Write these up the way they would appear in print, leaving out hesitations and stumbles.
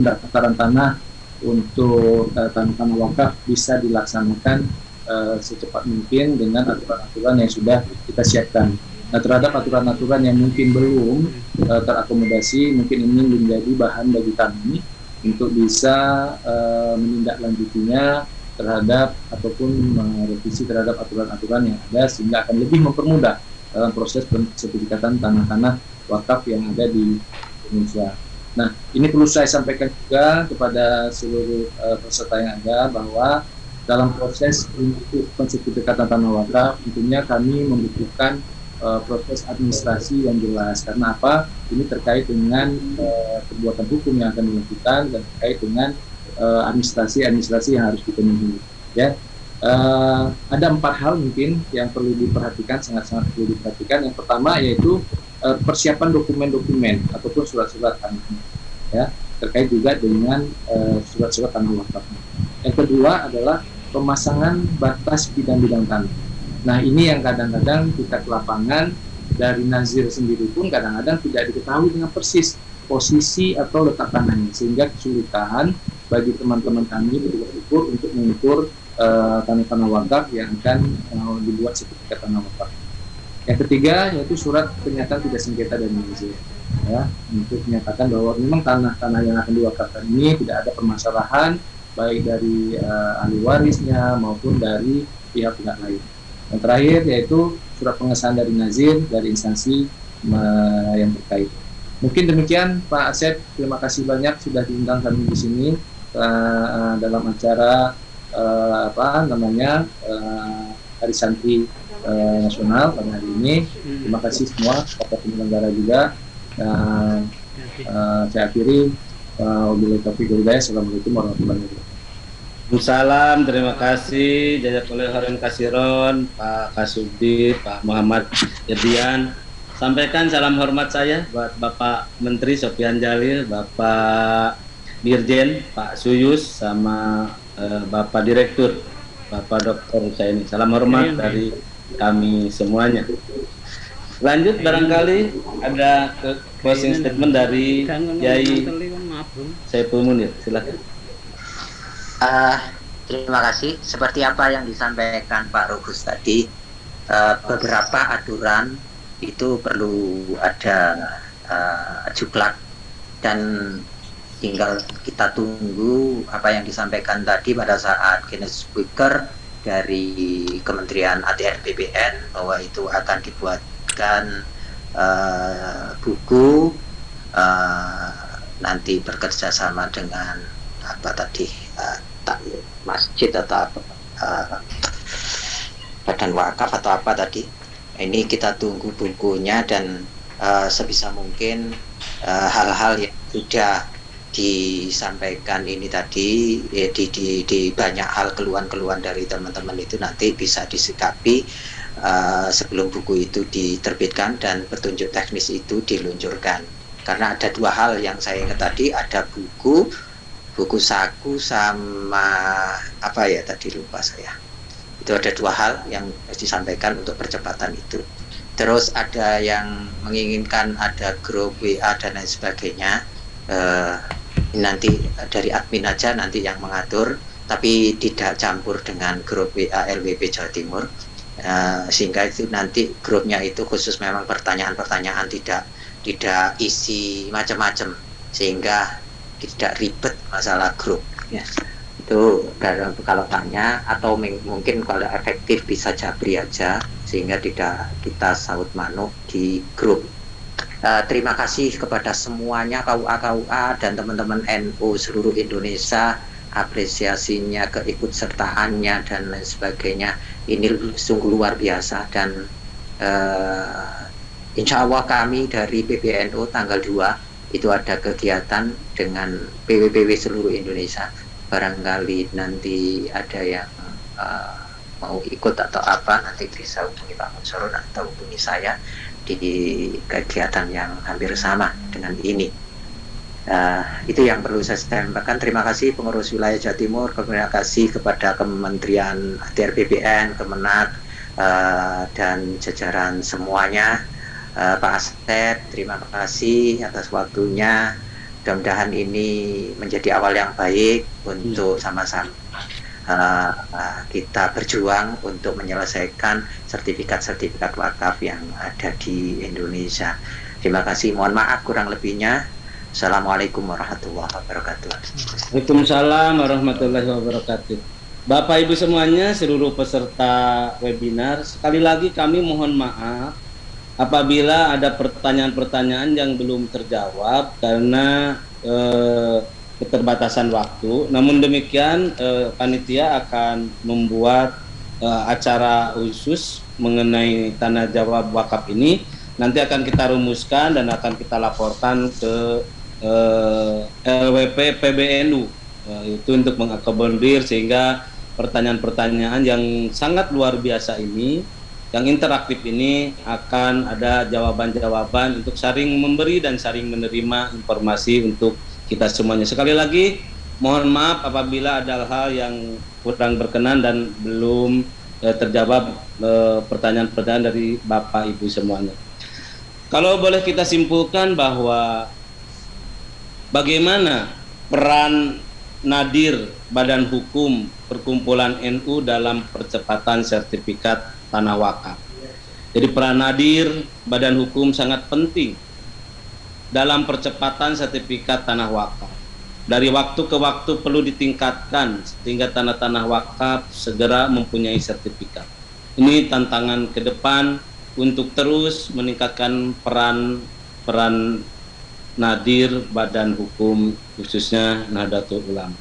pendaftaran tanah untuk tanah-tanah wakaf bisa dilaksanakan secepat mungkin dengan aturan-aturan yang sudah kita siapkan. Nah, terhadap aturan-aturan yang mungkin belum terakomodasi, mungkin ini menjadi bahan bagi kami untuk bisa menindaklanjutinya terhadap ataupun merevisi terhadap aturan-aturan yang ada, sehingga akan lebih mempermudah dalam proses sertifikatan tanah-tanah wakaf yang ada di Indonesia. Nah, ini perlu saya sampaikan juga kepada seluruh peserta yang ada, bahwa dalam proses untuk pensertifikatan tanah wakaf tentunya kami membutuhkan proses administrasi yang jelas. Karena apa? Ini terkait dengan perbuatan hukum yang akan dilakukan dan terkait dengan administrasi yang harus dipenuhi. Ya, ada 4 hal mungkin yang perlu diperhatikan, sangat-sangat perlu diperhatikan. Yang pertama yaitu persiapan dokumen-dokumen ataupun surat-surat tanah, ya, terkait juga dengan surat-surat tanah wakaf. Yang kedua adalah pemasangan batas bidang-bidang tanah. Nah, ini yang kadang-kadang kita ke lapangan dari nazir sendiri pun kadang-kadang tidak diketahui dengan persis posisi atau letak tanahnya, sehingga kesulitan bagi teman-teman kami petugas ukur untuk mengukur tanah-tanah wakaf yang akan dibuat sertifikat tanah wakaf. Yang ketiga yaitu surat pernyataan tidak sengketa dari nazir, ya, untuk menyatakan bahwa memang tanah-tanah yang akan diwakafkan ini tidak ada permasalahan baik dari ahli warisnya maupun dari pihak-pihak lain. Yang terakhir yaitu surat pengesahan dari nazir dari instansi yang terkait. Mungkin demikian Pak Asep, terima kasih banyak sudah diundang kami di sini dalam acara Hari Santri Nasional pada hari ini. Terima kasih semua kepada penyelenggara juga. Saya akhiri. Wabillahi taufiq wal hidayah. Assalamualaikum warahmatullahi wabarakatuh. Salam, terima kasih jazakallahu khairan kasiron Pak Kasubdit, Pak Muhammad Irdian. Sampaikan salam hormat saya buat Bapak Menteri Sofyan Jalil, Bapak Dirjen Pak Suyus, sama Bapak Direktur Bapak Dr. Husaini. Salam hormat dari kami semuanya. Lanjut, barangkali ada closing statement dari Yai Saiful Munir, silakan. Terima kasih. Seperti apa yang disampaikan Pak Rugus tadi, beberapa aturan itu perlu ada juklak, dan tinggal kita tunggu apa yang disampaikan tadi pada saat Guinness Speaker dari Kementerian ATR BPN, bahwa itu akan dibuatkan buku nanti bekerja sama dengan apa tadi masjid atau badan wakaf atau apa tadi. Ini kita tunggu bukunya, dan sebisa mungkin hal-hal yang sudah disampaikan ini tadi di banyak hal keluhan-keluhan dari teman-teman itu nanti bisa disikapi sebelum buku itu diterbitkan dan petunjuk teknis itu diluncurkan. Karena ada 2 hal yang saya ingat tadi, ada buku saku sama apa ya tadi, lupa saya. Itu ada 2 hal yang disampaikan untuk percepatan itu. Terus ada yang menginginkan ada grup WA dan lain sebagainya. Nanti dari admin aja nanti yang mengatur, tapi tidak campur dengan grup WA LWP Jawa Timur, sehingga itu nanti grupnya itu khusus memang pertanyaan-pertanyaan, tidak isi macam-macam, sehingga tidak ribet masalah grup ya. Itu kalau tanya, atau mungkin kalau efektif bisa jabri aja sehingga tidak kita saut manuk di grup. Terima kasih kepada semuanya, KUA dan teman-teman NU seluruh Indonesia, apresiasinya, keikutsertaannya dan lain sebagainya. Ini sungguh luar biasa, dan insya Allah kami dari PBNU tanggal 2 itu ada kegiatan dengan PW-PW seluruh Indonesia. Barangkali nanti ada yang mau ikut atau apa, nanti bisa hubungi Pak Munsorun atau hubungi saya di kegiatan yang hampir sama dengan ini. Itu yang perlu saya sampaikan. Terima kasih pengurus wilayah Jawa Timur, terima kasih kepada Kementerian ATR BPN, Kemenak, dan jajaran semuanya. Pak Asep, terima kasih atas waktunya. Mudah-mudahan ini menjadi awal yang baik untuk sama-sama kita berjuang untuk menyelesaikan sertifikat-sertifikat wakaf yang ada di Indonesia. Terima kasih, mohon maaf kurang lebihnya. Assalamualaikum warahmatullahi wabarakatuh. Waalaikumsalam warahmatullahi wabarakatuh. Bapak Ibu semuanya, seluruh peserta webinar, sekali lagi kami mohon maaf apabila ada pertanyaan-pertanyaan yang belum terjawab karena keterbatasan waktu. Namun demikian, panitia akan membuat acara khusus mengenai tanya jawab wakaf ini. Nanti akan kita rumuskan dan akan kita laporkan ke LWP PBNU, itu untuk mengakomodir sehingga pertanyaan-pertanyaan yang sangat luar biasa ini, yang interaktif ini, akan ada jawaban-jawaban untuk saling memberi dan saling menerima informasi untuk kita semuanya. Sekali lagi, mohon maaf apabila ada hal yang kurang berkenan dan belum terjawab pertanyaan-pertanyaan dari Bapak Ibu semuanya. Kalau boleh kita simpulkan bahwa bagaimana peran Nadir Badan Hukum Perkumpulan NU dalam percepatan sertifikat tanah wakaf. Jadi peran Nadir Badan Hukum sangat penting dalam percepatan sertifikat tanah wakaf. Dari waktu ke waktu perlu ditingkatkan sehingga tanah-tanah wakaf segera mempunyai sertifikat. Ini tantangan ke depan untuk terus meningkatkan peran Nadir Badan Hukum khususnya Nahdlatul Ulama.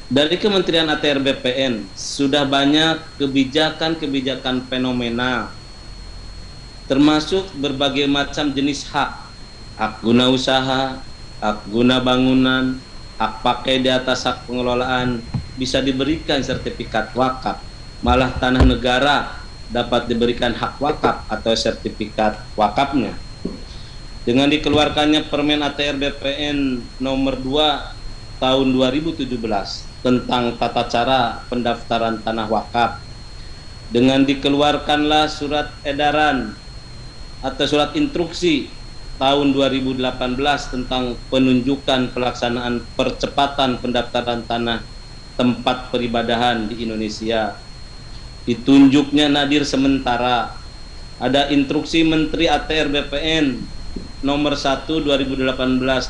Dari Kementerian ATR BPN sudah banyak kebijakan-kebijakan fenomenal termasuk berbagai macam jenis hak guna usaha, hak guna bangunan, hak pakai di atas hak pengelolaan bisa diberikan sertifikat wakaf. Malah tanah negara dapat diberikan hak wakaf atau sertifikat wakafnya. Dengan dikeluarkannya Permen ATR BPN nomor 2 tahun 2017 tentang tata cara pendaftaran tanah wakaf, dengan dikeluarkanlah surat edaran atau surat instruksi tahun 2018 tentang penunjukan pelaksanaan percepatan pendaftaran tanah tempat peribadahan di Indonesia. Ditunjuknya Nadir sementara. Ada instruksi Menteri ATR BPN nomor 1 2018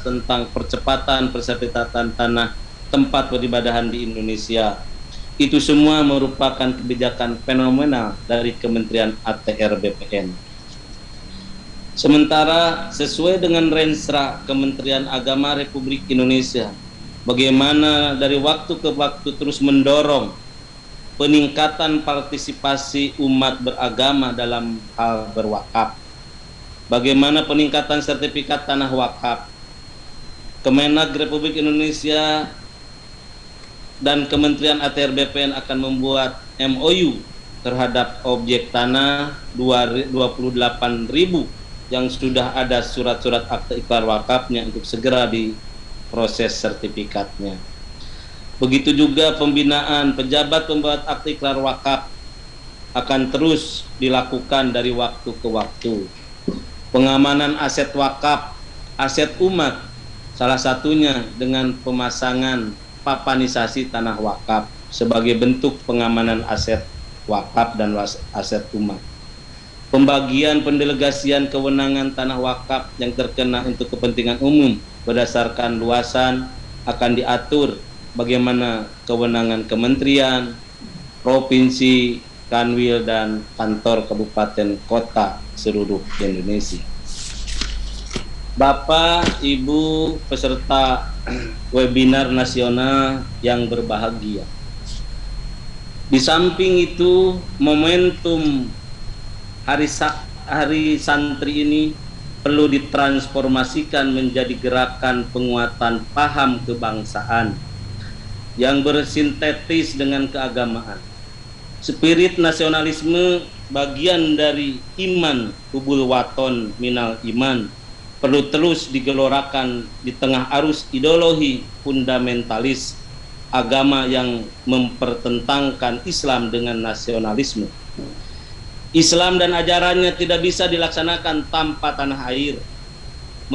tentang percepatan persertifikatan tanah tempat peribadahan di Indonesia. Itu semua merupakan kebijakan fenomenal dari Kementerian ATR BPN. Sementara sesuai dengan Renstra Kementerian Agama Republik Indonesia, bagaimana dari waktu ke waktu terus mendorong peningkatan partisipasi umat beragama dalam hal berwakaf. Bagaimana peningkatan sertifikat tanah wakaf. Kemenak Republik Indonesia dan Kementerian ATR BPN akan membuat MOU terhadap objek tanah 28.000 yang sudah ada surat-surat akte ikrar wakafnya untuk segera diproses sertifikatnya. Begitu juga pembinaan pejabat pembuat akte ikrar wakaf akan terus dilakukan dari waktu ke waktu. Pengamanan aset wakaf, aset umat, salah satunya dengan pemasangan papanisasi tanah wakaf sebagai bentuk pengamanan aset wakaf dan aset umat. Pembagian pendelegasian kewenangan tanah wakaf yang terkena untuk kepentingan umum berdasarkan luasan akan diatur bagaimana kewenangan kementerian, provinsi, kanwil, dan kantor kabupaten kota seluruh Indonesia. Bapak, Ibu, peserta webinar nasional yang berbahagia. Di samping itu, momentum Hari Santri ini perlu ditransformasikan menjadi gerakan penguatan paham kebangsaan yang bersintetis dengan keagamaan. Spirit nasionalisme bagian dari iman, hubul waton minal iman, perlu terus digelorakan di tengah arus ideologi fundamentalis agama yang mempertentangkan Islam dengan nasionalisme. Islam dan ajarannya tidak bisa dilaksanakan tanpa tanah air.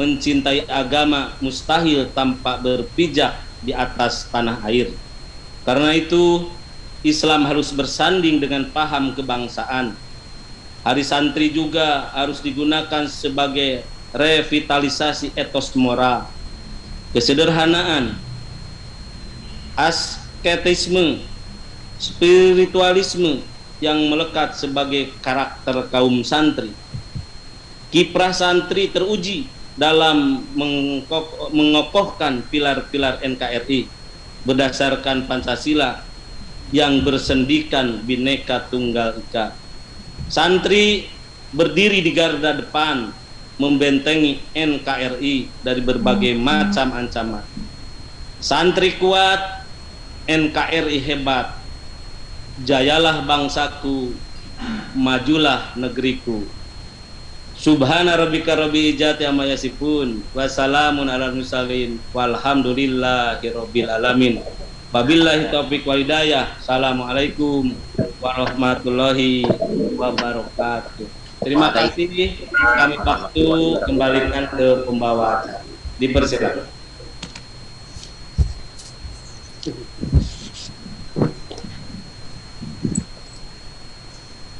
mencintai agama mustahil tanpa berpijak di atas tanah air. Karena itu Islam harus bersanding dengan paham kebangsaan. Hari santri juga harus digunakan sebagai revitalisasi etos moral, kesederhanaan, asketisme, spiritualisme yang melekat sebagai karakter kaum santri. Kiprah santri teruji dalam mengokohkan pilar-pilar NKRI berdasarkan Pancasila yang bersendikan Bhinneka Tunggal Ika. Santri berdiri di garda depan membentengi NKRI dari berbagai macam ancaman. Santri kuat, NKRI hebat. Jayalah bangsaku, majulah negeriku. Subhana rabbika rabbil izzati amma yasifun, wa salamun alal mursalin, walhamdulillahi rabbil alamin. Wabillahi taufiq wal hidayah. Assalamualaikum warahmatullahi wabarakatuh. Terima kasih. Kami waktu kembalikan ke pembawa. Dipersilakan.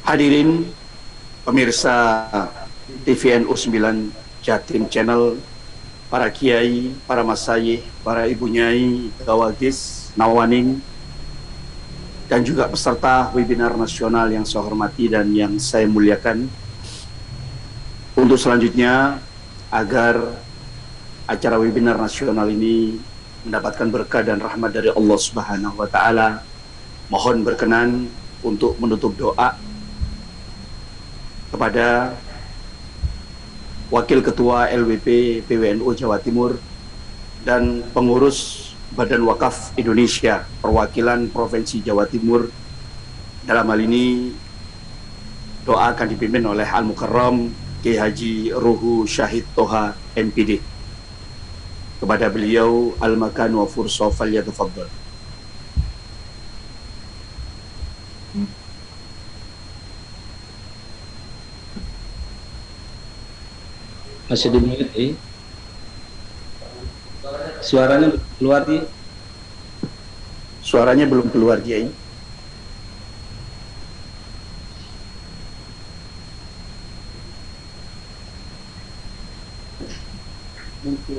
Hadirin pemirsa TVNU 9 Jatim Channel, para kiai, para masayih, para ibu nyai, gawagis, nawaning, dan juga peserta webinar nasional yang saya hormati dan yang saya muliakan. Untuk selanjutnya, agar acara webinar nasional ini mendapatkan berkah dan rahmat dari Allah Subhanahu wa Ta'ala, mohon berkenan untuk menutup doa kepada Wakil Ketua LWP PWNU Jawa Timur dan pengurus Badan Wakaf Indonesia perwakilan Provinsi Jawa Timur. Dalam hal ini doa akan dipimpin oleh Al-Mukarram Kiai Haji Ruhu Syahid Toha MPD. Kepada beliau al-makan wa fursa falyatafaddal. Masih di mute, Suaranya keluar, Ki? Suaranya belum keluar, Kiai.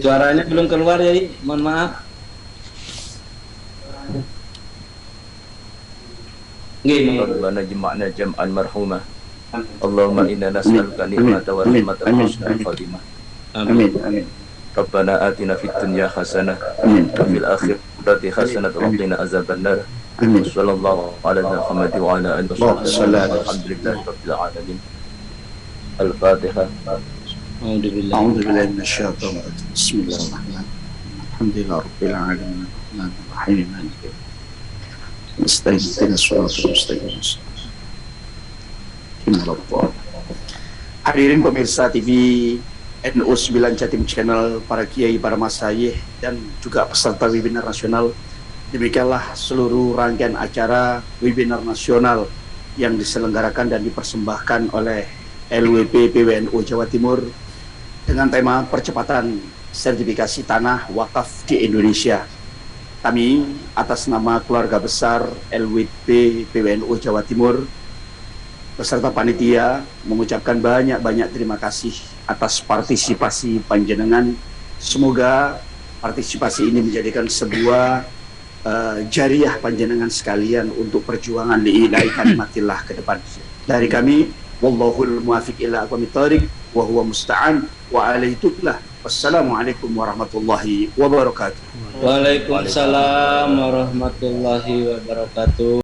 Suaranya belum keluar, ya, mohon maaf. Rabbana jema'na jam'an marhumah. Allahumma inna nas'aluka ni'mata wa rahmata wa husnal khatimah. Amin. Amin. Rabbana atina fid dunya hasanah wa fil akhirati hasanah wa qina azabannar. Amin. Sallallahu ala Muhammad wa ala alihi wasallam. Alhamdulillahi rabbil alamin. Al-Fatihah. A'udzubillahi minasyaitonir rajim. Bismillahirrahmanirrahim. Alhamdulillahi rabbil alamin. Arrahmanirrahim. Maliki yaumiddin. Hadirin pemirsa TV NU 9 Jatim Channel, para kiai, para masayih, dan juga peserta webinar nasional, demikianlah seluruh rangkaian acara webinar nasional yang diselenggarakan dan dipersembahkan oleh LWP PWNU Jawa Timur dengan tema percepatan sertifikasi tanah wakaf di Indonesia. Kami atas nama keluarga besar LWP PWNU Jawa Timur beserta panitia mengucapkan banyak-banyak terima kasih atas partisipasi panjenengan. Semoga partisipasi ini menjadikan sebuah jariah panjenengan sekalian untuk perjuangan li'ilai kalimatillah ke depan. Dari kami, wallahul muwafiq ila aqwamit thoriq wa huwa musta'an wa alaihi tuklah. Wassalamualaikum warahmatullahi wabarakatuh. Waalaikumsalam warahmatullahi wabarakatuh.